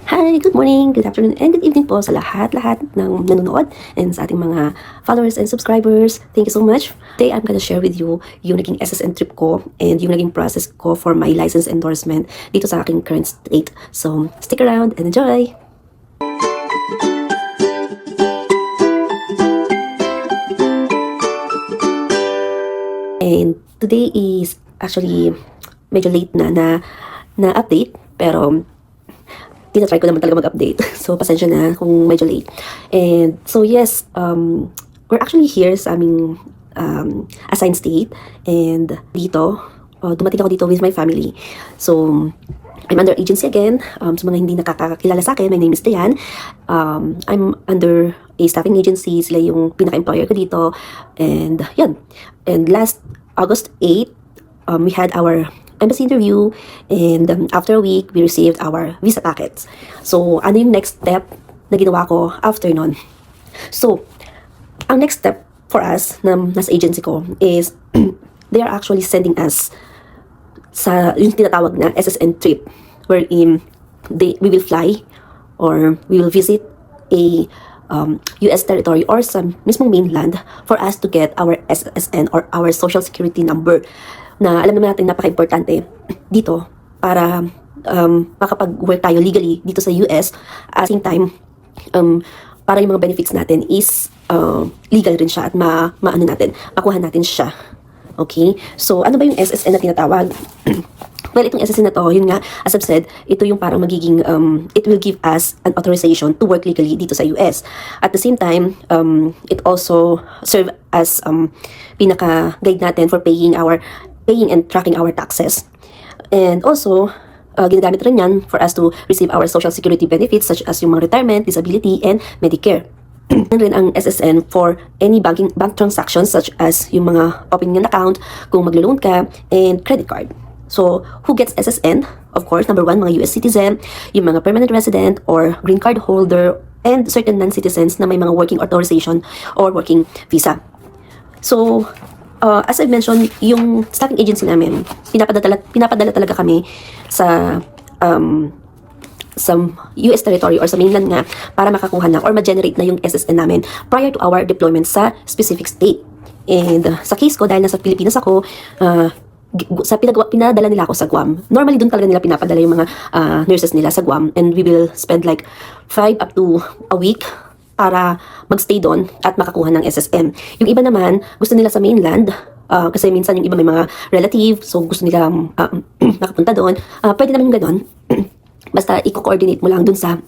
Hi, good morning, good afternoon, and good evening po sa lahat-lahat ng nanonood and sa ating mga followers and subscribers. Thank you so much. Today, I'm gonna share with you yung naging SSN trip ko and yung naging process ko for my license endorsement dito sa aking current state. So, stick around and enjoy! And today is actually medyo late na update, pero tinatry ko naman talaga mag-update. So, pasensya na kung medyo late. And so, yes, we're actually here sa aming assigned state. And dito, dumating ako dito with my family. So, I'm under agency again. Sa mga hindi nakakakilala sa akin, my name is Dayan. I'm under a staffing agency. Sila yung pinaka-employer ko dito. And, yun. And last August 8, we had our embassy interview, and after a week, we received our visa packets. So, ano yung next step na ginawa ko after nun? So, ang next step for us na nasa agency ko is they are actually sending us sa yung tinatawag na SSN trip, wherein we will fly or we will visit a US territory or sa mismong mainland for us to get our SSN or our social security number, na alam naman natin napaka-importante dito para makapag-work tayo legally dito sa US. At the same time, para yung mga benefits natin is legal rin siya at maano natin, makuha natin siya. Okay? So, ano ba yung SSN na tinatawag? Well, itong SSN na to, yun nga, as I've said, ito yung parang magiging, it will give us an authorization to work legally dito sa US. At the same time, it also serve as pinaka-guide natin for paying and tracking our taxes. And also, ginagamit rin yan for us to receive our social security benefits such as yung mga retirement, disability, and Medicare. Yan rin ang SSN for any bank transactions such as yung mga opening an account, kung maglo-loan ka, and credit card. So, who gets SSN? Of course, number one, mga US citizen, yung mga permanent resident or green card holder, and certain non-citizens na may mga working authorization or working visa. So, as I mentioned, yung staffing agency namin, pinapadala talaga kami sa US territory or sa mainland nga para makakuha na or ma-generate na yung SSN namin prior to our deployment sa specific state. And sa case ko, dahil nasa Pilipinas ako, pinadala nila ako sa Guam. Normally, doon talaga nila pinapadala yung mga nurses nila sa Guam, and we will spend like 5 up to a week para magstay doon at makakuha ng SSN. Yung iba naman, gusto nila sa mainland, kasi minsan yung iba may mga relative, so gusto nila nakapunta doon. Pwede naman yung ganon. Basta i-coordinate mo lang doon sa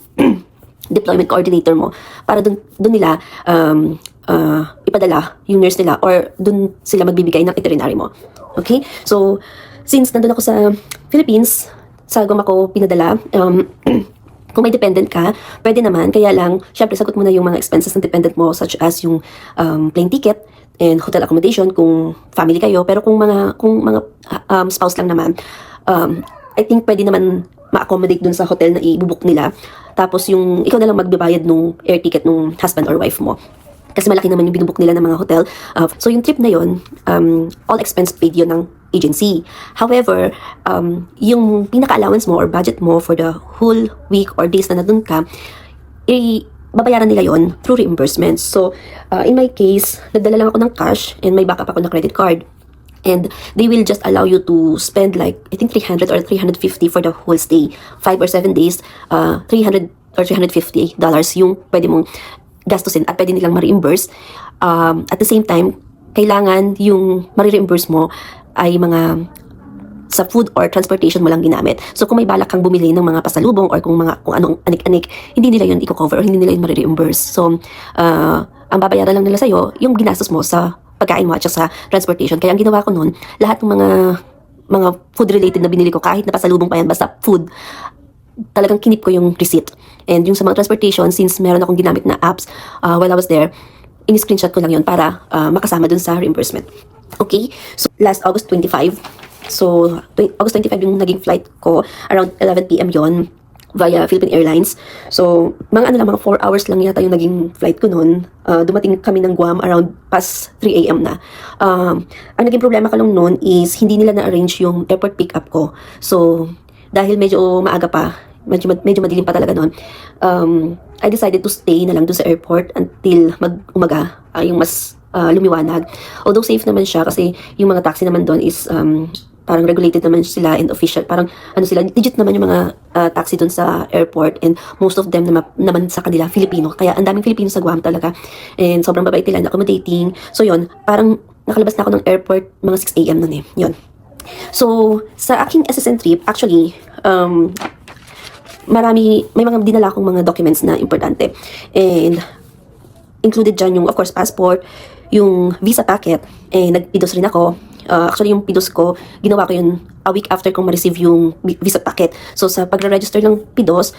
deployment coordinator mo para doon nila ipadala yung nurse nila or doon sila magbibigay ng itinerary mo. Okay? So, since nandun ako sa Philippines, sa Guam ako pinadala, kung may dependent ka, pwede naman. Kaya lang, syempre, sagot mo na yung mga expenses ng dependent mo, such as yung plane ticket and hotel accommodation kung family kayo. Pero kung mga spouse lang naman, I think pwede naman ma-accommodate dun sa hotel na i-book nila. Tapos yung ikaw na lang magbabayad nung air ticket nung husband or wife mo. Kasi malaki naman yung binubook nila ng mga hotel. So yung trip na yun, all expense paid yun ng agency. However, yung pinaka-allowance mo or budget mo for the whole week or days na nandun ka, babayaran nila yon through reimbursements. So, in my case, nagdala lang ako ng cash and may backup ako na credit card. And they will just allow you to spend like, I think 300 or 350 for the whole stay. 5 or 7 days, 300 or $350 yung pwede mong gastusin at pwede nilang ma-reimburse. At the same time, kailangan yung ma-reimburse mo ay mga sa food or transportation mo lang ginamit. So kung may balak kang bumili ng mga pasalubong or kung anong anik-anik, hindi nila yun i-cover or hindi nila yun ma-reimburse. So, ang babayaran lang nila sa'yo, yung ginastos mo sa pagkain mo at sa transportation. Kaya ang ginawa ko noon, lahat ng mga food related na binili ko, kahit na pasalubong pa yan, basta food, talagang kinip ko yung receipt. And yung sa mga transportation, since meron akong ginamit na apps while I was there, in-screenshot ko lang yun para makasama dun sa reimbursement. Okay? So, last August 25. So, August 25 yung naging flight ko. Around 11 PM yon via Philippine Airlines. So, mga 4 hours lang yata yung naging flight ko noon. Dumating kami ng Guam around past 3 AM na. Ang naging problema ko lang noon is hindi nila na-arrange yung airport pick-up ko. So, dahil medyo maaga pa, medyo madilim pa talaga noon. I decided to stay na lang dun sa airport until mag-umaga, yung mas lumiwanag. Although safe naman siya kasi yung mga taxi naman doon is parang regulated naman sila and official. Parang ano sila, legit naman yung mga taxi doon sa airport, and most of them naman sa kanila Filipino. Kaya ang daming Filipino sa Guam talaga. And sobrang babait nila and accommodating. So yun, parang nakalabas na ako ng airport mga 6 a.m. nun eh. Yun. So, sa aking SSN trip, actually, may mga dinala akong mga documents na importante. And included dyan yung, of course, passport, yung visa packet, nagpidos rin ako. Actually, yung pidos ko, ginawa ko yun a week after kong ma-receive yung visa packet. So, sa pagre-register ng pidos,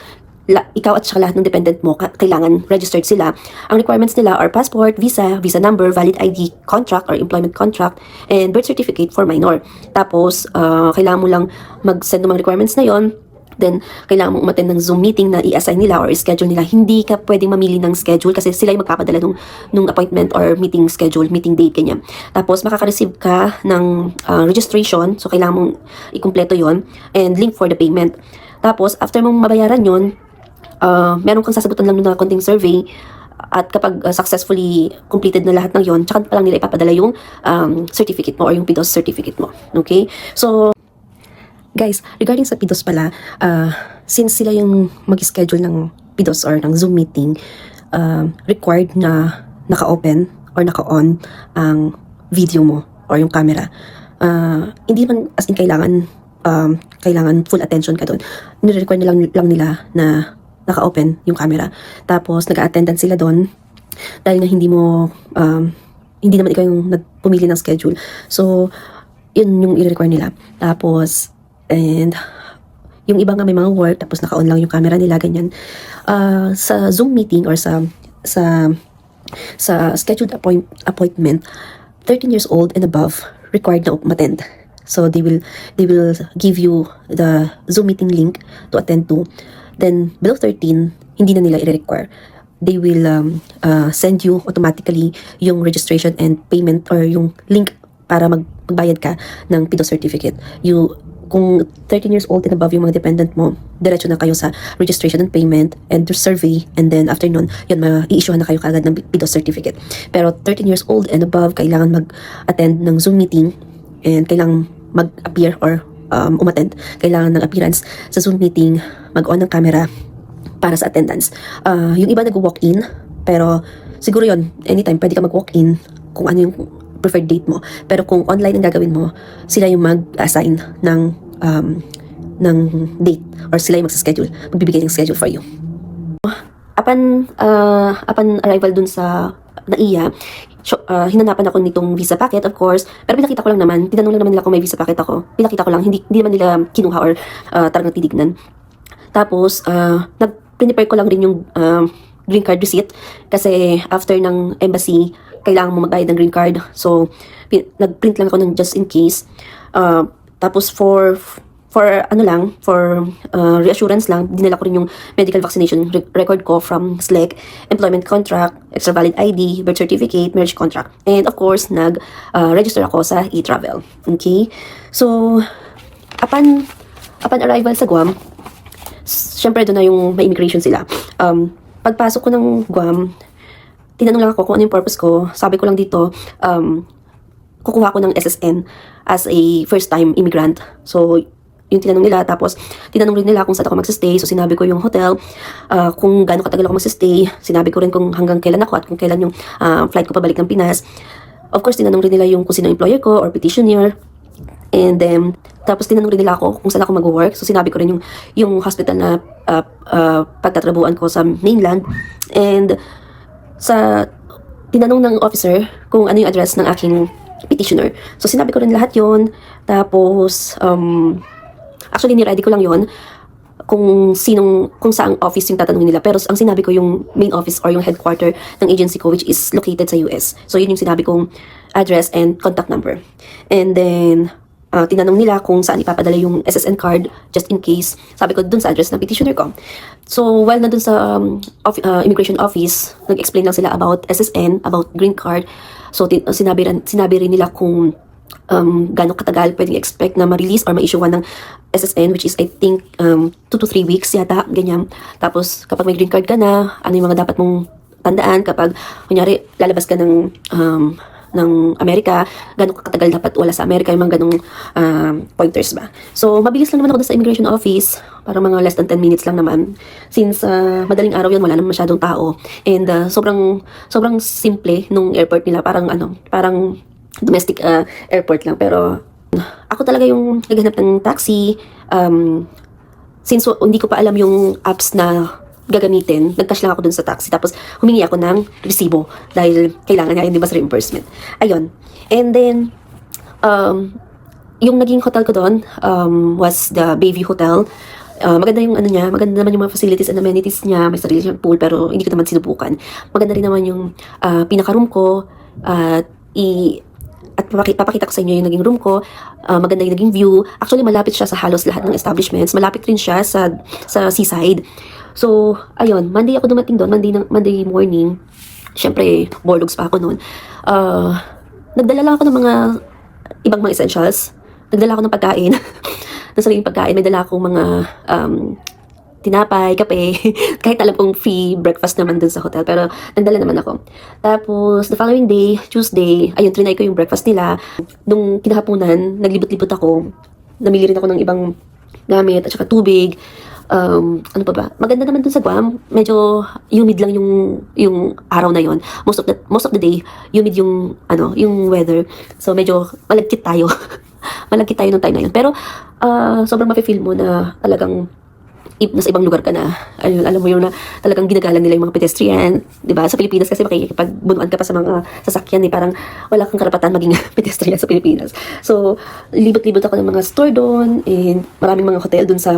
ikaw at saka lahat ng dependent mo, kailangan registered sila. Ang requirements nila are passport, visa number, valid ID contract or employment contract, and birth certificate for minor. Tapos, kailangan mo lang mag-send ng mga requirements na yon. Then, kailangan mong umattend ng Zoom meeting na i-assign nila or i-schedule nila. Hindi ka pwedeng mamili ng schedule kasi sila yung magpapadala nung appointment or meeting schedule, meeting date, ganyan. Tapos, makaka-receive ka ng registration. So, kailangan mong ikumpleto yon and link for the payment. Tapos, after mong mabayaran yon, meron kang sasagutan lang na konting survey. At kapag successfully completed na lahat ng yon, tsaka pa lang nila ipapadala yung certificate mo or yung PIDOS certificate mo. Okay? So, guys, regarding sa PIDOS pala, since sila yung mag-schedule ng PIDOS or ng Zoom meeting, required na naka-open or naka-on ang video mo or yung camera. Hindi man as in kailangan full attention ka doon. Nire-require lang nila na naka-open yung camera. Tapos, nag-attendance sila doon dahil nga hindi naman ikaw yung nagpumili ng schedule. So, yun yung i-require nila. Tapos, and yung iba nga may mga work, tapos naka-on lang yung camera nila, ganyan. Sa Zoom meeting or sa scheduled appointment, 13 years old and above required na umattend. So they will give you the Zoom meeting link to attend to. Then below 13, hindi na nila i-require. They will send you automatically yung registration and payment or yung link para magbayad ka ng PIDOS certificate. Kung 13 years old and above yung mga dependent mo, diretso na kayo sa registration and payment and the survey, and then after nun, yun, i-issuehan na kayo kagad ng PIDOS certificate. Pero 13 years old and above, kailangan mag-attend ng Zoom meeting and kailangan mag-appear or umattend. Kailangan ng appearance sa Zoom meeting, mag-on ng camera para sa attendance. Yung iba nag-walk-in, pero siguro yun, anytime pwede ka mag-walk-in kung ano yung preferred date mo. Pero kung online ang gagawin mo, sila yung mag-assign ng date or sila yung mag-schedule, magbibigay ng schedule for you. Upon arrival dun sa NAIA, hinanapan ako nitong visa packet, of course, pero pinakita ko lang naman, tinanong lang naman nila kung may visa packet ako. Pinakita ko lang, hindi naman nila kinuha or talagang tinignan. Tapos, nag-prepare ko lang rin yung green card receipt kasi after ng embassy, kailangan mo magbayad ng green card. So, nag-print lang ako ng just in case. Tapos, for reassurance lang, dinala ko rin yung medical vaccination record ko from SLEC, employment contract, extra valid ID, birth certificate, marriage contract. And of course, nag-register ako sa e-travel. Okay? So, upon arrival sa Guam, syempre doon na yung may immigration sila. Pagpasok ko ng Guam, tinanong lang ako kung ano yung purpose ko. Sabi ko lang dito, kukuha ko ng SSN as a first-time immigrant. So, yung tinanong nila. Tapos, tinanong rin nila kung saan ako magsistay. So, sinabi ko yung hotel, kung gaano katagal ako magsistay. Sinabi ko rin kung hanggang kailan ako at kung kailan yung flight ko pabalik ng Pinas. Of course, tinanong rin nila yung kung sino employer ko or petitioner. And then, tapos tinanong rin nila ako kung saan ako mag-work. So, sinabi ko rin yung hospital na pagtatrabuhan ko sa mainland. And, tinanong ng officer kung ano yung address ng aking petitioner. So, sinabi ko rin lahat yon. Tapos, actually, ni-ready ko lang yon kung saang office yung tatanungin nila. Pero ang sinabi ko yung main office or yung headquarter ng agency ko, which is located sa US. So, yun yung sinabi kong address and contact number. And then, tinanong nila kung saan ipapadala yung SSN card just in case. Sabi ko dun sa address ng petitioner ko. So, while nandun sa immigration office, nag-explain lang sila about SSN, about green card. So, sinabi rin nila kung gano'ng katagal pwedeng expect na ma-release or ma-issuean ng SSN, which is I think 2 to 3 weeks yata, ganyan. Tapos kapag may green card ka na, ano yung mga dapat mong tandaan kapag kunyari lalabas ka ng Amerika, gano'ng katagal dapat wala sa Amerika, yung mga ganong pointers ba. So, mabilis lang naman ako doon sa immigration office, parang mga less than 10 minutes lang naman. Since madaling araw yun, wala naman masyadong tao. And sobrang simple nung airport nila, parang domestic airport lang. Pero ako talaga yung naghanap ng taxi. Since hindi ko pa alam yung apps na gagamitin, nag-cash lang ako dun sa taxi. Tapos humingi ako ng resibo dahil kailangan nga yun, di ba, sa reimbursement. Ayun. And then, yung naging hotel ko doon was the Bayview Hotel. Maganda yung ano niya, maganda naman yung mga facilities and amenities niya. May sarili siyang pool pero hindi ko naman sinubukan. Maganda rin naman yung pinaka-room ko. At papakita ko sa inyo yung naging room ko. Maganda yung naging view. Actually, malapit siya sa halos lahat ng establishments. Malapit rin siya sa seaside. So, ayun. Monday ako dumating doon. Monday morning. Siyempre, boredogs pa ako noon. Nagdala lang ako ng mga ibang mga essentials. Nagdala ako ng pagkain. ng sariling pagkain. May dala akong mga tinapay, kape, kahit alam kong free breakfast naman dun sa hotel, pero nagdala naman ako. Tapos, the following day, Tuesday, ayun, trinay ko yung breakfast nila. Nung kinahaponan, naglibot-libot ako, namili rin ako ng ibang gamit, at saka tubig. Ano pa ba? Maganda naman dun sa Guam, medyo humid lang yung araw na yon. Most of the day, humid yung weather. So, medyo malagkit tayo. Malagkit tayo nung time na yun. Pero, sobrang mafe-feel mo na talagang nasa ibang lugar ka na. Ayun, alam mo yun na talagang ginagalang nila yung mga pedestrian. Diba? Sa Pilipinas kasi makikipagbunuan ka pa sa mga sasakyan, parang wala kang karapatan maging pedestrian sa Pilipinas. So, libot-libot ako ng mga store doon, and maraming mga hotel doon sa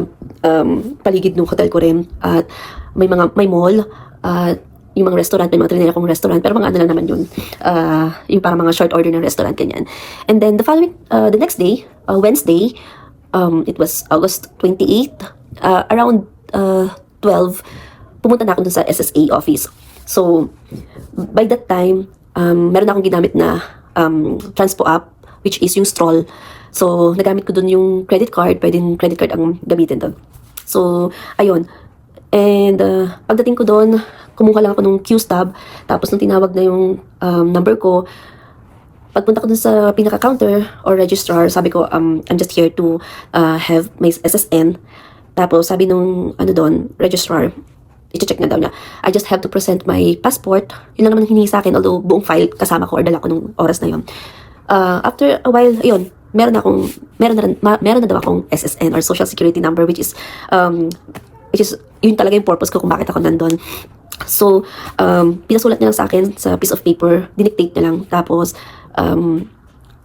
paligid ng hotel ko rin. At may mall, at yung mga restaurant, may mga trinay akong restaurant, pero mga ano lang naman yun. Yung parang mga short order ng restaurant, ganyan. And then, the next day, Wednesday, it was August 28, around 12, pumunta na ako dun sa SSA office. So, by that time, meron akong ginamit na Transpo app, which is yung Stroll. So, nagamit ko dun yung credit card, pwedeng credit card ang gamitin dun. So, ayun. And pagdating ko dun, kumuha lang ako ng Q-stub, tapos nung tinawag na yung number ko, pagpunta ko dun sa pinaka-counter or registrar, sabi ko, I'm just here to have my SSN. Tapos sabi nung registrar, i-check na daw niya, I just have to present my passport. Yun lang naman hinihingi sa akin, although buong file kasama ko or dala ko nung oras na yun. After a while, ayun, meron na daw akong SSN or Social Security Number, which is yun talaga yung purpose ko kung bakit ako nandun. So, pinasulat niya lang sa akin sa piece of paper, dinictate niya lang. Tapos,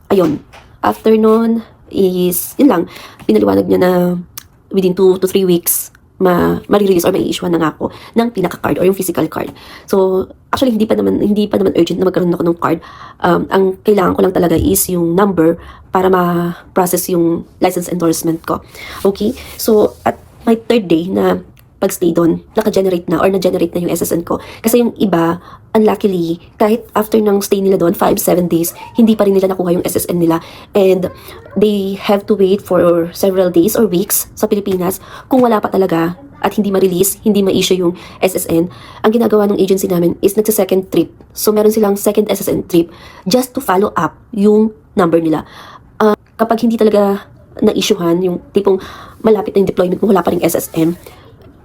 ayun, after nun is, yun lang, pinaliwanag niya na within 2 to 3 weeks, ma-release or ma-issue na nga ako ng pinaka-card or yung physical card. So, actually, hindi pa naman urgent na magkaroon ako ng card. Ang kailangan ko lang talaga is yung number para ma-process yung license endorsement ko. Okay? So, at my third day na pag-stay doon, naka-generate na or na-generate na yung SSN ko. Kasi yung iba, unluckily, kahit after ng stay nila doon, 5-7 days, hindi pa rin nila nakuha yung SSN nila. And they have to wait for several days or weeks sa Pilipinas kung wala pa talaga at hindi ma-release, hindi ma-issue yung SSN. Ang ginagawa ng agency namin is nagsa-second trip. So, meron silang second SSN trip just to follow up yung number nila. Kapag hindi talaga na-issuehan, yung tipong malapit na yung deployment mo, wala pa rin SSN,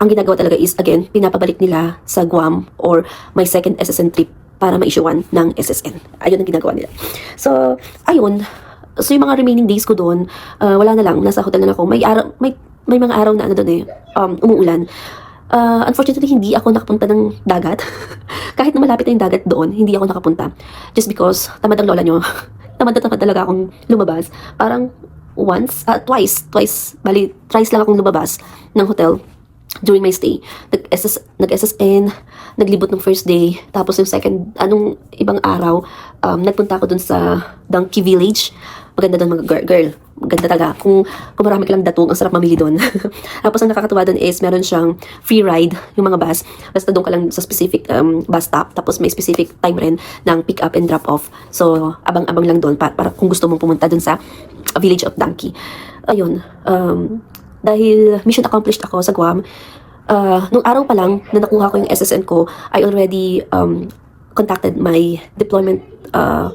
ang ginagawa talaga is, again, pinapabalik nila sa Guam or may second SSN trip para ma-issuean ng SSN. Ayun ang ginagawa nila. So, ayun. So, yung mga remaining days ko doon, wala na lang. Nasa hotel na lang ako. May mga araw na doon umuulan. Unfortunately, hindi ako nakapunta ng dagat. Kahit na malapit na yung dagat doon, hindi ako nakapunta. Just because, tamad ang lola nyo. tamad talaga akong lumabas. Parang twice. Bali, thrice lang akong lumabas ng hotel during my stay. Nag-SSN, naglibot ng first day, tapos yung second, ibang araw, nagpunta ako dun sa Donkey Village. maganda doon mga girl. Maganda talaga. Kung marami ka lang datong, ang sarap mamili doon. Tapos ang nakakatuwa doon is meron siyang free ride, yung mga bus. Basta doon ka lang sa specific bus stop. Tapos may specific time rin ng pick up and drop off. So, abang-abang lang doon para kung gusto mong pumunta doon sa Village of Donkey. Ayun. Dahil mission accomplished ako sa Guam, nung araw pa lang na nakuha ko yung SSN ko, I already contacted my deployment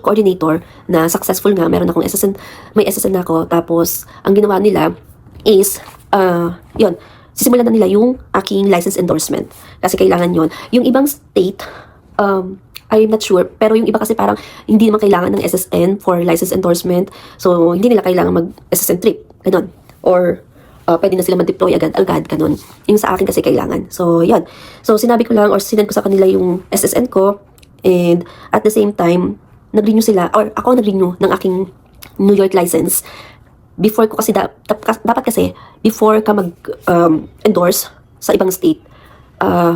coordinator na successful nga. Meron akong SSN, may SSN na ako. Tapos, ang ginawa nila is, yun, sisimulan na nila yung aking license endorsement. Kasi kailangan yon. Yung ibang state, I'm not sure, pero yung iba kasi parang hindi naman kailangan ng SSN for license endorsement. So, hindi nila kailangan mag-SSN trip. Ganon. Or, pwede na sila mag-deploy agad, ganun. Yung sa akin kasi kailangan. So, yan. So, sinabi ko lang or sinend ko sa kanila yung SSN ko. And, at the same time, nag-renew sila, or ako nag-renew ng aking New York license. Before ko kasi, dapat kasi, before ka mag-endorse sa ibang state,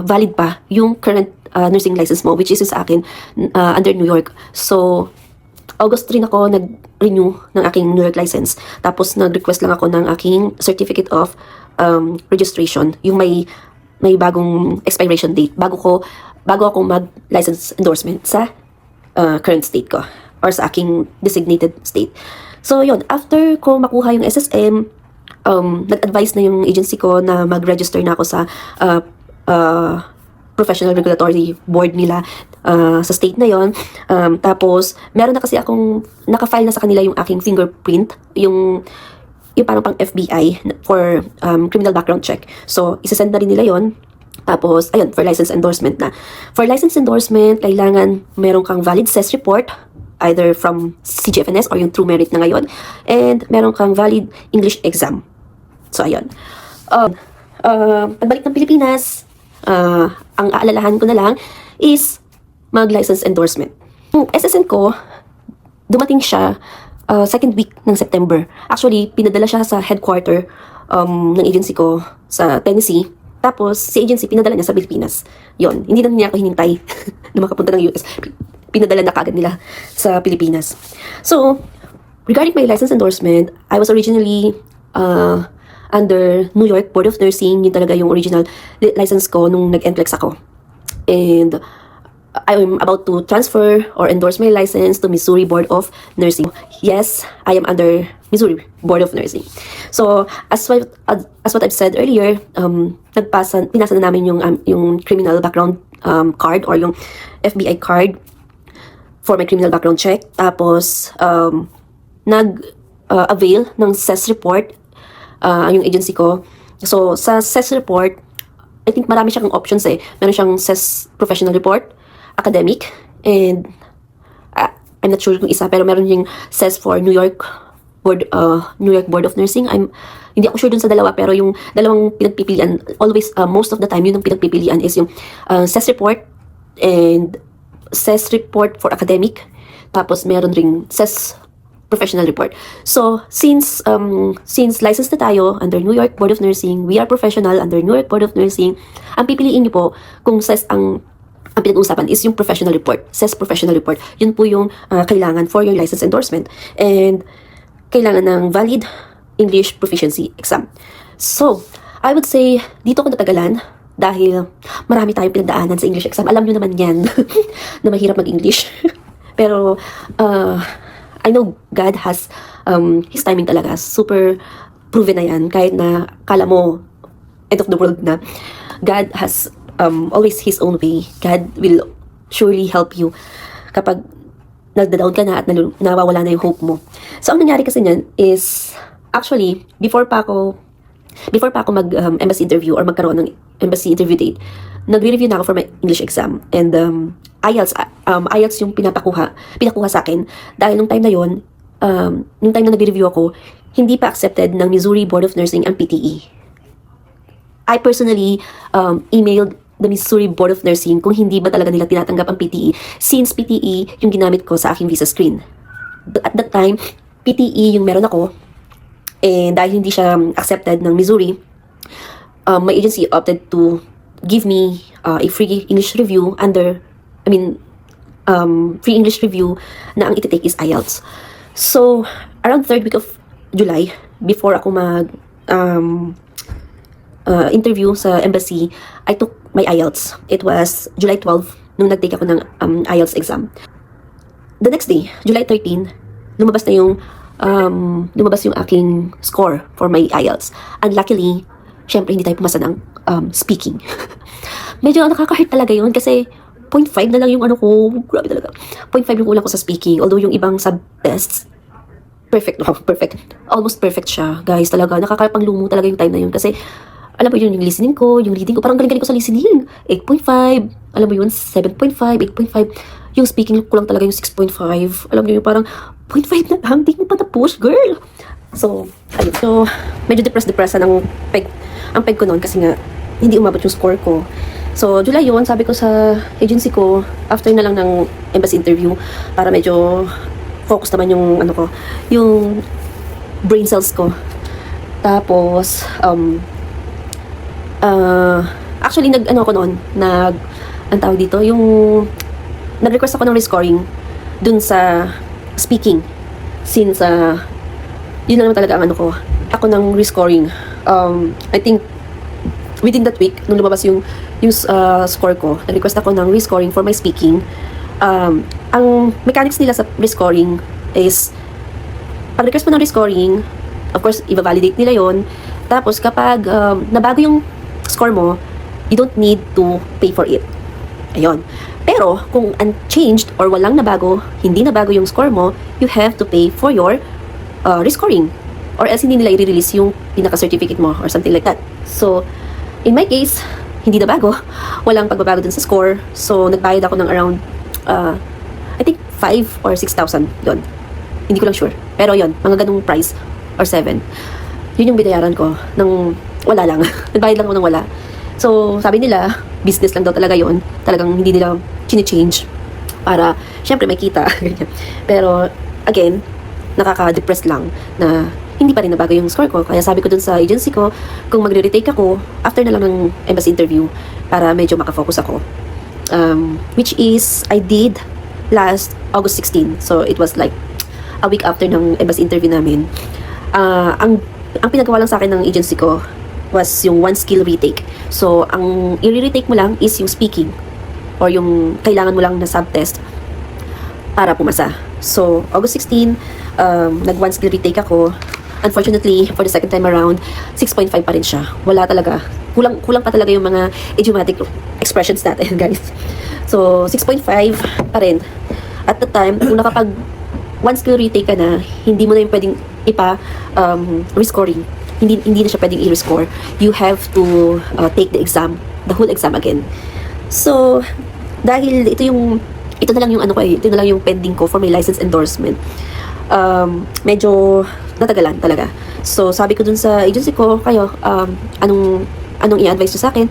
valid pa yung current nursing license mo, which is yung sa akin, under New York. So, August rin ako nag-renew ng aking New York license. Tapos nag-request lang ako ng aking certificate of registration, yung may bagong expiration date bago ako mag-license endorsement sa current state ko or sa aking designated state. So yun, after ko makuha yung SSM, nag-advise na yung agency ko na mag-register na ako sa professional regulatory board nila sa state na yon. Tapos, meron na kasi akong naka-file na sa kanila yung aking fingerprint, yung parang pang FBI for criminal background check. So, isasend na rin nila yon. Tapos, ayun, for license endorsement na. For license endorsement, kailangan meron kang valid CES report, either from CGFNS or yung True Merit na ngayon. And meron kang valid English exam. So, ayun. Pagbalik ng Pilipinas, ang aalalahan ko na lang is mag-license endorsement. Yung SSN ko, dumating siya second week ng September. Actually, pinadala siya sa headquarter ng agency ko sa Tennessee. Tapos, si agency, pinadala niya sa Pilipinas. Yon, hindi na niya ako hinintay na makapunta ng US. Pinadala na kagad nila sa Pilipinas. So, regarding my license endorsement, I was originally under New York Board of Nursing. Yun talaga yung original license ko nung nag-NCLEX ako. And I'm about to transfer or endorse my license to Missouri Board of Nursing. Yes, I am under Missouri Board of Nursing. So, as what I've said earlier, pinasa na namin yung criminal background card or yung FBI card for my criminal background check. Tapos, nag-avail ng CES report yung agency ko. So, sa CES report, I think marami siyang options eh. Meron siyang CES professional report, academic, and I'm not sure kung isa, pero meron yung CES for New York Board of Nursing. Hindi ako sure dun sa dalawa, pero yung dalawang pinagpipilian, always, most of the time, yun ang pinagpipilian is yung CES report and CES report for academic. Tapos meron ring CES professional report. So, since licensed na tayo under New York Board of Nursing, we are professional under New York Board of Nursing, ang pipiliin niyo po kung CES ang pinag-uusapan is yung professional report, CES professional report. Yun po yung kailangan for your license endorsement. And kailangan ng valid English proficiency exam. So, I would say, dito ko natagalan dahil marami tayong pinagdaanan sa English exam. Alam nyo naman yan na mahirap mag-English. Pero, I know God has His timing talaga. Super proven na yan. Kahit na kala mo end of the world na, God has always His own way. God will surely help you kapag nagda-down ka na at nawawala na yung hope mo. So, ang nangyari kasi niyan is, actually, before pa ako mag-embassy interview or magkaroon ng embassy interview date, nagre-review na ako for my English exam. And IELTS yung pinakuha sa akin. Dahil nung time na nagre-review ako, hindi pa accepted ng Missouri Board of Nursing ang PTE. I personally emailed the Missouri Board of Nursing kung hindi ba talaga nila tinatanggap ang PTE, since PTE yung ginamit ko sa aking visa screen. At that time, PTE yung meron ako, and dahil hindi siya accepted ng Missouri, my agency opted to give me a free English review free English review na ang iti-take is IELTS. So, around third week of July, before ako interview sa embassy, I took my IELTS. It was July 12 nung nag-take ako ng IELTS exam. The next day, July 13, lumabas yung aking score for my IELTS. And luckily, syempre hindi tayo pumasa ng speaking. Medyo nakaka-hurt talaga yun kasi 0.5 na lang yung ano ko. Grabe talaga. 0.5 yung kulang ko sa speaking. Although yung ibang sub-tests, perfect. Almost perfect siya. Guys, talaga. Nakakapanglumo talaga yung time na yun. Kasi, alam mo yun, yung listening ko, yung reading ko, parang galing-galing ko sa listening. 8.5. Alam mo yun, 7.5, 8.5. Yung speaking ko lang talaga yung 6.5. Alam mo yun, parang 0.5 na lang. Hindi mo pa na-push, girl. So, ayun. So, medyo depressed ang peg ko noon kasi nga, hindi umabot yung score ko. So, July yun, sabi ko sa agency ko, after na lang ng embassy interview, para medyo focus naman yung, ano ko, yung brain cells ko. Tapos, actually, ang tawag dito, yung, nag-request ako ng rescoring dun sa speaking. Since, yun na naman talaga ang ano ko. Ako ng rescoring. I think, within that week, nung lumabas yung score ko, nag-request ako ng rescoring for my speaking. Ang mechanics nila sa rescoring is, pag request mo ng rescoring, of course, i-validate nila yon. Tapos, kapag nabago yung score mo, you don't need to pay for it. Ayun. Pero, kung unchanged or walang nabago, hindi nabago yung score mo, you have to pay for your rescoring. Or else, hindi nila i-release yung pinaka-certificate mo or something like that. So, in my case, hindi na bago. Walang pagbabago dun sa score. So, nagbayad ako ng around, I think, 5 or 6,000 doon. Hindi ko lang sure. Pero yon, mga ganung price or 7. Yun yung binayaran ko ng wala lang. Nagbayad lang ako ng wala. So, sabi nila, business lang daw talaga yon. Talagang hindi nila chine-change para, syempre, may kita. Pero, again, nakaka-depress lang na hindi pa rin nabago yung score ko. Kaya sabi ko dun sa agency ko, kung magre-retake ako, after na lang ng embassy interview, para medyo makafocus ako. Which is, I did last August 16. So, it was like a week after ng embassy interview namin. Ang pinagawa lang sa akin ng agency ko was yung one skill retake. So, ang i-retake mo lang is yung speaking or yung kailangan mo lang na subtest para pumasa. So, August 16, nag one skill retake ako. Unfortunately, for the second time around, 6.5 pa rin siya. Wala talaga. Kulang pa talaga yung mga idiomatic expressions natin, guys. So, 6.5 pa rin. At the time, kung nakapag one skill retake ka na, hindi mo na yung pwedeng rescoring. Hindi na siya pwedeng i-rescore. You have to take the exam, the whole exam again. So, dahil ito na lang yung ito na lang yung pending ko for my license endorsement. Medyo natagalan talaga. So, sabi ko dun sa agency ko, kayo, anong i-advise nyo sa akin?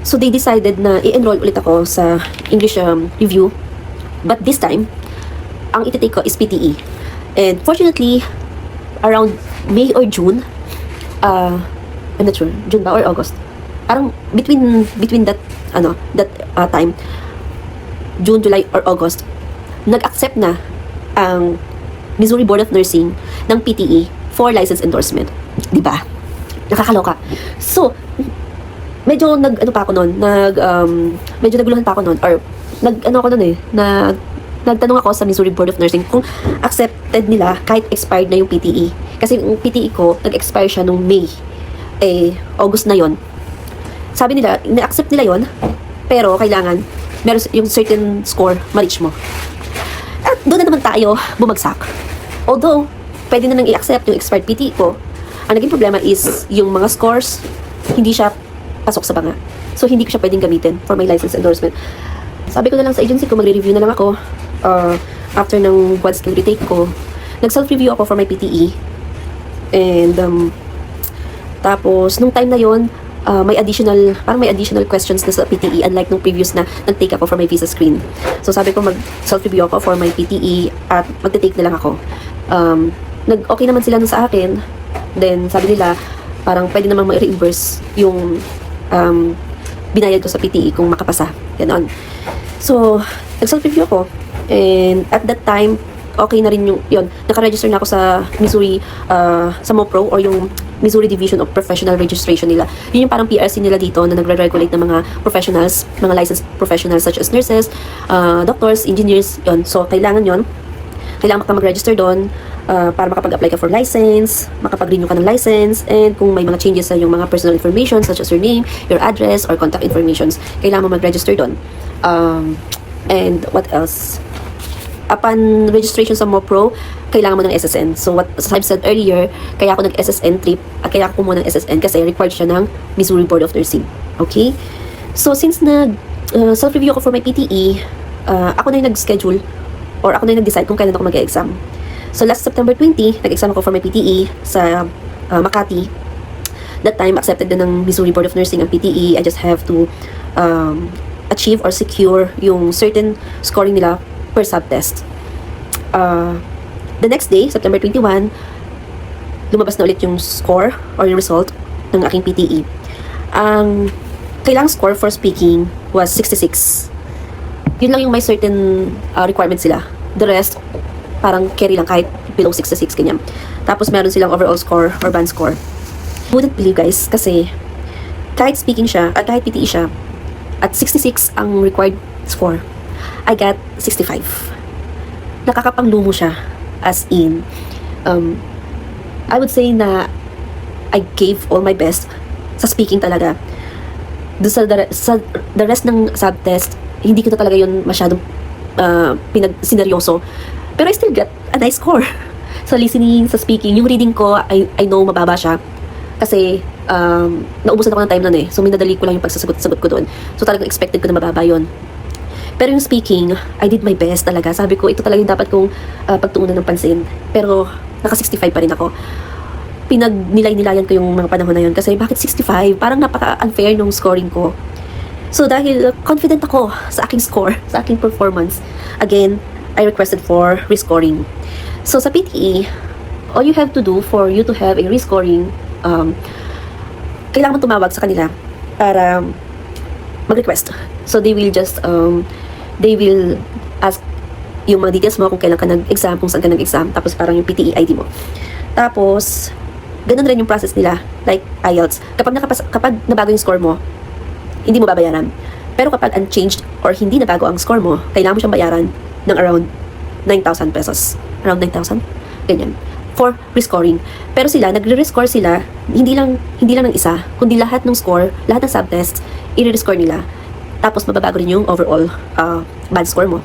So, they decided na i-enroll ulit ako sa English review. But this time, ang iti-take ko is PTE. And fortunately, around May or June, I'm not sure, June ba or August? Parang between that time, June, July, or August, nag-accept na ang Missouri Board of Nursing ng PTE for license endorsement. Diba? Nakakaloka. So, medyo medyo naguluhan pa ako noon, or nagtanong ako sa Missouri Board of Nursing kung accepted nila kahit expired na yung PTE. Kasi yung PTE ko, nag-expire siya nung May. August na yon. Sabi nila, na-accept nila yon, pero kailangan meron yung certain score ma-reach mo. At doon na naman tayo bumagsak. Although, pwede na nang i-accept yung expired PTE ko, ang naging problema is yung mga scores, hindi siya pasok sa banga. So, hindi ko siya pwedeng gamitin for my license endorsement. Sabi ko na lang sa agency ko, magre-review na lang ako after ng one skill retake ko. Nag-self-review ako for my PTE. And, tapos, nung time na yon, may additional questions na sa PTE, unlike nung previous na nag-take ako for my visa screen. So, sabi ko, mag-self-review ako for my PTE at magte-take na lang ako. Okay naman sila nun sa akin. Then, sabi nila, parang pwede namang ma-reimburse yung binayad ko sa PTE kung makapasa. Ganon. So, nag-self-review ako. And at that time, okay na rin yung, yun, naka-register na ako sa Missouri, sa MoPro or yung Missouri Division of Professional Registration nila. Yun yung parang PRC nila dito na nagre-regulate ng mga professionals, mga licensed professionals such as nurses, doctors, engineers, yun. So, kailangan yun. Kailangan ka mag-register doon para makapag-apply ka for license, makapag-renew ka ng license, and kung may mga changes sa yung mga personal information such as your name, your address, or contact informations, kailangan mo mag-register doon. And what else? Upon registration sa MoPro, kailangan mo ng SSN. So what as I've said earlier, kaya ako nag-SSN trip, kaya ako kumuha ng SSN kasi required siya ng Missouri Board of Nursing. Okay? So since self-review ako for my PTE, ako na yung nag-schedule or ako na yung nag-decide kung kailan ako mag-exam. So last September 20, nag-exam ako for my PTE sa Makati. That time, accepted na ng Missouri Board of Nursing ang PTE. I just have to achieve or secure yung certain scoring nila per subtest. The next day, September 21, lumabas na ulit yung score or yung result ng aking PTE. Ang kailangang score for speaking was 66. Yun lang yung may certain requirements sila. The rest, parang carry lang kahit below 66, ganyan. Tapos meron silang overall score or band score. Wouldn't believe guys, kasi kahit speaking siya, at kahit PTE siya, at 66 ang required score, I got 65. Nakakapanglumo siya. As in, I would say na I gave all my best sa speaking talaga. Sa the rest ng subtest, hindi ko na talaga yun masyadong sinseryoso. Pero I still got a nice score. Sa listening, sa speaking, yung reading ko, I know mababa siya. Kasi, naubusan ako ng time nun eh. So, minadali ko lang yung pagsasagot ko doon. So, talagang expected ko na mababa yun. Pero yung speaking, I did my best talaga. Sabi ko, ito talaga yung dapat kong pagtuunan ng pansin. Pero, naka 65 pa rin ako. Pinagnilay-nilayan ko yung mga panahon na yun. Kasi, bakit 65? Parang napaka-unfair nung scoring ko. So, dahil confident ako sa aking score, sa aking performance, again, I requested for rescoring. So, sa PTE, all you have to do for you to have a rescoring, kailangan mo tumawag sa kanila para mag-request. So, they will just, they will ask yung mga details mo kung kailan ka nag-exam, kung saan ka nag-exam, tapos parang yung PTE ID mo. Tapos, ganun rin yung process nila, like IELTS. Kapag nabago yung score mo, hindi mo babayaran. Pero kapag unchanged or hindi nabago ang score mo, kailangan mo siyang bayaran ng around 9,000 pesos. Around 9,000? Ganyan. For rescoring. Pero sila, nagre-rescore sila, hindi lang ng isa, kundi lahat ng score, lahat ng subtests, i-rescore nila. Tapos mababago rin yung overall band score mo.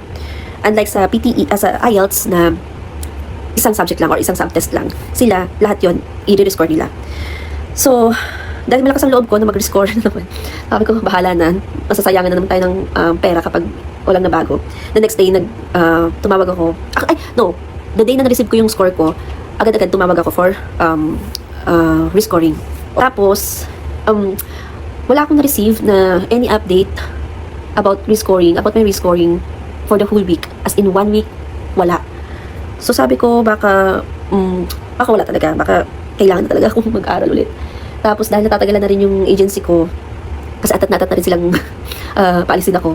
Unlike sa PTE, sa IELTS na isang subject lang or isang subtest lang, sila, lahat yon i-rescore nila. So, dahil malakas ang loob ko na mag-rescore na naman, sabi ko, bahala na, masasayangan na naman tayo ng pera kapag walang nabago. The next day, tumawag ako, the day na na-receive ko yung score ko, agad-agad tumawag ako for rescoring. Tapos, wala akong na-receive na any update about my rescoring for the whole week. As in 1 week, wala. So sabi ko, baka wala talaga. Baka kailangan na talaga akong mag-aral ulit. Tapos dahil natatagalan na rin yung agency ko, kasi atat na rin silang paalisin ako,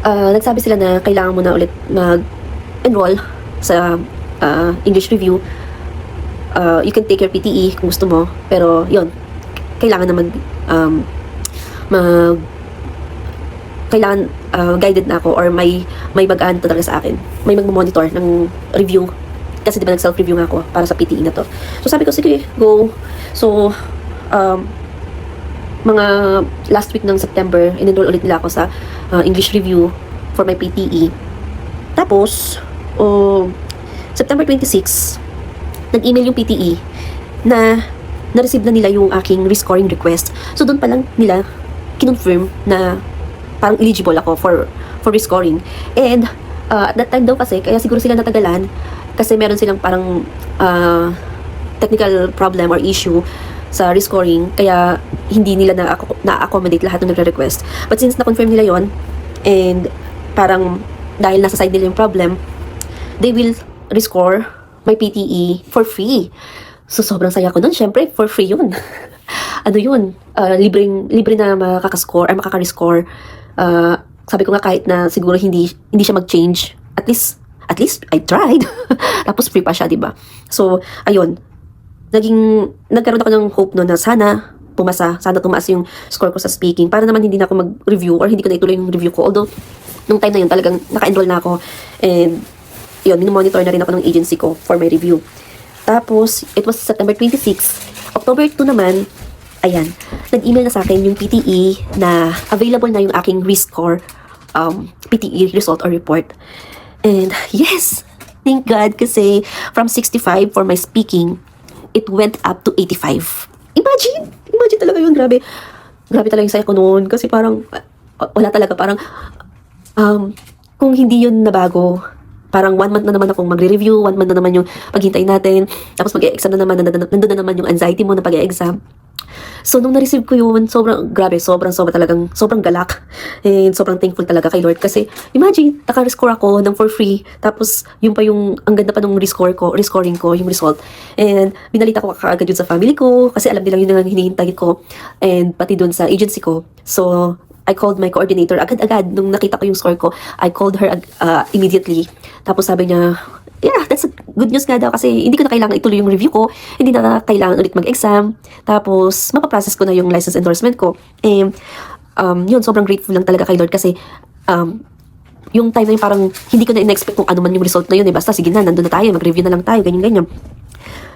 nagsabi sila na kailangan mo na ulit mag-enroll sa English review. You can take your PTE kung gusto mo, pero yun, kailangan na kailangan guided na ako or may mag-aan talaga sa akin. May mag-monitor ng review. Kasi diba nag-self-review nga ako para sa PTE na to. So sabi ko, sige, go. So, mga last week ng September, in-enroll ulit nila ako sa English review for my PTE. Tapos, September 26, nag-email yung PTE na na-receive na nila yung aking rescoring request. So, doon pa lang nila kinonfirm na parang eligible ako for rescoring. And, at that time daw kasi, kaya siguro sila natagalan kasi meron silang parang technical problem or issue sa rescoring, kaya hindi nila na-accommodate lahat ng nagre-request. But since na-confirm nila yon and parang dahil nasa side nila yung problem, they will rescore my PTE for free. So, sobrang saya ko nun. Syempre, for free yun. Ano yun? Libre na makaka-score or makaka-rescore. Sabi ko nga kahit na siguro hindi siya mag-change, at least at least I tried. Tapos free pa siya, di ba? So, ayun. Nagkaroon ako ng hope no na sana sana tumaas yung score ko sa speaking para naman hindi na ako mag-review or hindi ko na ituloy yung review ko. Although, nung time na yun talagang naka-enroll na ako and yun, minomonitor na rin ako ng agency ko for my review. Tapos, it was September 26. October 2 naman, ayan, nag-email na sa akin yung PTE na available na yung aking rescore PTE result or report. And yes, thank God kasi from 65 for my speaking, it went up to 85. Imagine talaga yun, grabe. Grabe talaga yung saya ko noon kasi parang, wala talaga, parang, kung hindi yun nabago, parang 1 month na naman akong magre-review, 1 month na naman yung paghintay natin, tapos mag-e-exam na naman, nandun na naman yung anxiety mo na pag-e-exam. So, nung na-receive ko yun, sobrang talagang, sobrang galak. And sobrang thankful talaga kay Lord. Kasi, imagine, naka-rescore ako ng for free. Tapos, yun pa yung, ang ganda pa nung rescoring ko, yung result. And, binalita ko kaagad yun sa family ko. Kasi alam nila yun ang hinihintay ko. And, pati dun sa agency ko. So, I called my coordinator agad-agad. Nung nakita ko yung score ko, I called her immediately. Tapos sabi niya, yeah, that's a good news nga daw kasi hindi ko na kailangan ituloy yung review ko, hindi na kailangan ulit mag-exam, tapos mapaprocess ko na yung license endorsement ko. And yun, sobrang grateful lang talaga kay Lord kasi yung time na yun parang hindi ko na in-expect kung ano man yung result na yun. Basta sige na, nandun na tayo, mag-review na lang tayo, ganyan-ganyan.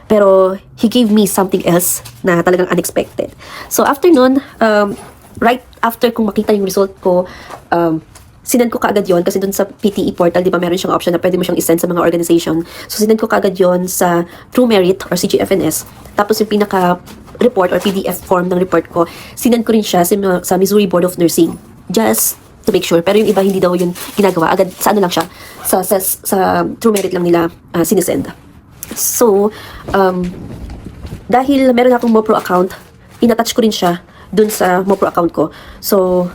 Pero He gave me something else na talagang unexpected. So after nun, right after kung makita yung result ko, sinend ko kaagad yon kasi dun sa PTE portal, di ba, meron siyang option na pwede mo siyang isend sa mga organization. So, sinend ko kaagad yon sa True Merit or CGFNS. Tapos, yung pinaka-report or PDF form ng report ko, sinend ko rin siya sa Missouri Board of Nursing. Just to make sure. Pero yung iba, hindi daw yun ginagawa. Agad, sa ano lang siya, sa True Merit lang nila sinisend. So, dahil meron akong MoPro account, inattach ko rin siya dun sa MoPro account ko. So,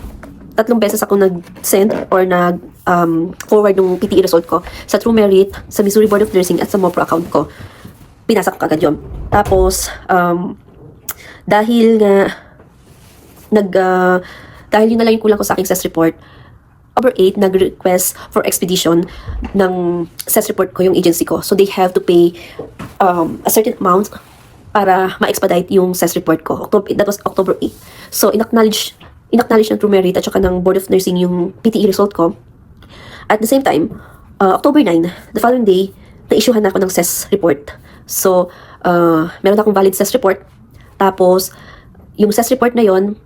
3 beses ako nag-send or nag-forward ng PTE result ko sa True Merit, sa Missouri Board of Nursing at sa MoPro account ko. Pinasa ko kagad yun. Tapos, dahil dahil yun na lang yung kulang ko sa aking SES report, October 8, nag-request for expedition ng SES report ko, yung agency ko. So, they have to pay a certain amount para ma-expedite yung SES report ko. That was October 8. So, in-acknowledge ng True Merit at saka ng Board of Nursing yung PTE result ko. At the same time, October 9, the following day, na-issuehan na ako ng SES report. So, meron akong valid SES report. Tapos, yung SES report na yon,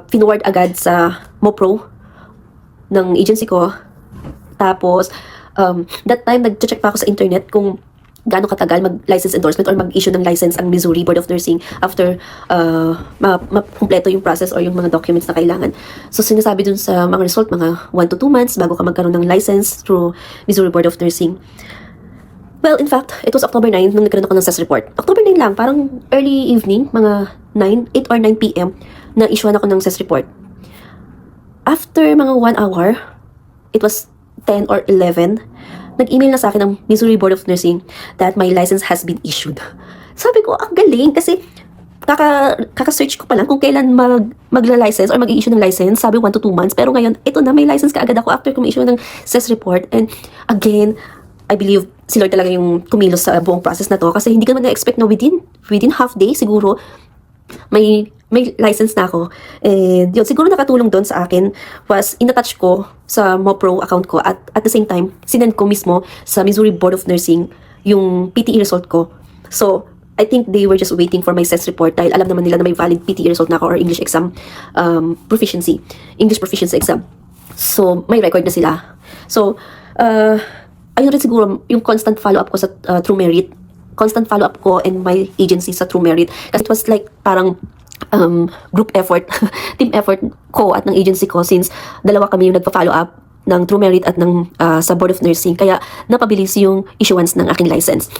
pinward agad sa MoPro ng agency ko. Tapos, that time, nag-check pa ako sa internet kung gaano katagal mag-license endorsement or mag-issue ng license ang Missouri Board of Nursing after makumpleto yung process or yung mga documents na kailangan. So, sinasabi dun sa mga result, mga 1 to 2 months bago ka magkaroon ng license through Missouri Board of Nursing. Well, in fact, it was October 9 nung nagkaroon ako ng SES report. October 9 lang, parang early evening, mga 8 or 9 p.m. na issuehan ako ng SES report. After mga 1 hour, it was 10 or 11, nag-email na sa akin ng Missouri Board of Nursing that my license has been issued. Sabi ko, ang galing kasi kaka-search ko pa lang kung kailan magla-license or mag-i-issue ng license. Sabi 1 to 2 months. Pero ngayon, ito na, may license ka agad ako after kung i-issue ng SES report. And again, I believe si Lord talaga yung kumilos sa buong process na to kasi hindi ko naman na-expect na within half day siguro may license na ako. And yun, siguro nakatulong doon sa akin was in-attach ko sa MoPro account ko at the same time, sinend ko mismo sa Missouri Board of Nursing yung PTE result ko. So, I think they were just waiting for my SES report dahil alam naman nila na may valid PTE result na ako or English exam English proficiency exam. So, may record na sila. So, ayun rin siguro yung constant follow-up ko sa True Merit. Constant follow-up ko and my agency sa True Merit. Kasi it was like parang group effort, team effort ko at ng agency ko since dalawa kami yung nagpa-follow up ng True Merit at ng sa Board of Nursing. Kaya napabilis yung issuance ng aking license.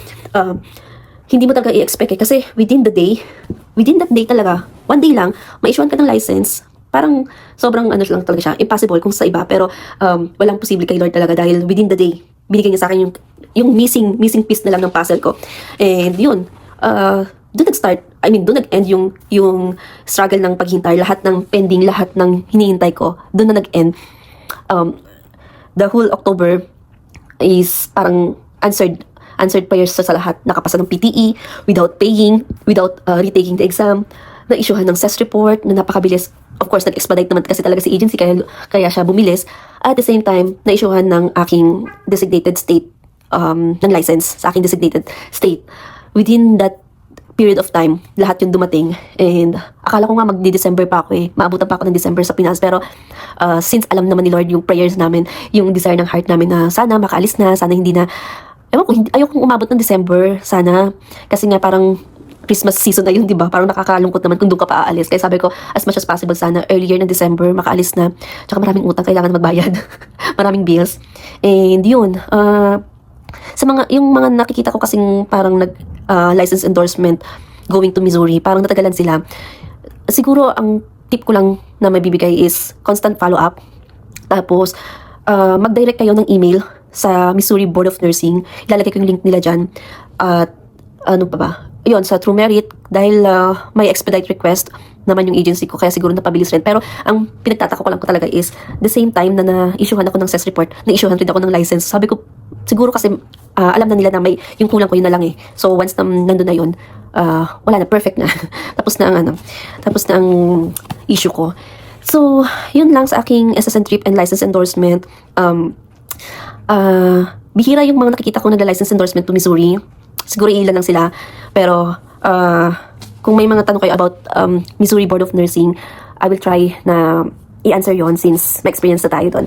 Hindi mo talaga i-expect kasi within that day talaga, 1 day lang, ma-issuean ka ng license. Parang sobrang ano lang talaga siya, impossible kung sa iba. Pero walang posible kay Lord talaga dahil within the day, binigay niya sa akin yung missing piece na lang ng puzzle ko. And yun, doon nag-end yung struggle ng paghintay, lahat ng pending, lahat ng hinihintay ko, doon na nag-end. The whole October, is parang answered prayers sa lahat. Nakapasa ng PTE without paying, without retaking the exam, na-issuehan ng CES report na napakabilis. Of course, nag-expedite naman kasi talaga si agency, kaya siya bumilis. At the same time, na-issuehan ng aking designated state, ng license sa aking designated state. Within that period of time, lahat yung dumating. And akala ko nga magdi-December pa ako eh. Maabutan pa ako ng December sa Pinas. Pero since alam naman ni Lord yung prayers namin, yung desire ng heart namin na sana makaalis na, sana hindi na, ewan ko, ayokong umabot ng December, sana. Kasi nga parang Christmas season na yun, di ba? Parang nakakalungkot naman kung doon ka pa aalis. Kaya sabi ko, as much as possible, sana earlier ng December, makaalis na. Tsaka maraming utang, kailangan magbayad. Maraming bills. And yun, sa yung mga nakikita ko kasing parang license endorsement going to Missouri, parang natagalan sila. Siguro, ang tip ko lang na mabibigay is constant follow-up. Tapos, mag-direct kayo ng email sa Missouri Board of Nursing. Ilalagay ko yung link nila dyan. At ano pa ba? Yun, sa True Merit, dahil may expedite request naman yung agency ko, kaya siguro napabilis rin. Pero ang pinagtataka ko lang ko talaga is, the same time na na-issuehan ako ng CES report, na-issuehan rin ako ng license. Sabi ko, siguro kasi alam na nila na may, yung kulang ko yun na lang eh. So once na nandun na yun, wala na, perfect na. Tapos na ang issue ko. So, yun lang sa aking SSN trip and license endorsement. Bihira yung mga nakikita ko nagla-license endorsement to Missouri. Siguro ilan lang sila. Pero, kung may mga tanong kayo about Missouri Board of Nursing, I will try na i-answer yon since may experience na tayo doon.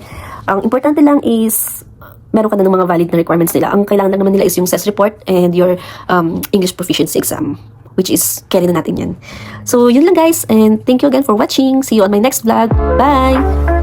Ang importante lang is, meron ka na ng mga valid na requirements nila. Ang kailangan lang naman nila is yung CES report and your English proficiency exam, which is carry na natin yan. So, yun lang guys, and thank you again for watching. See you on my next vlog. Bye!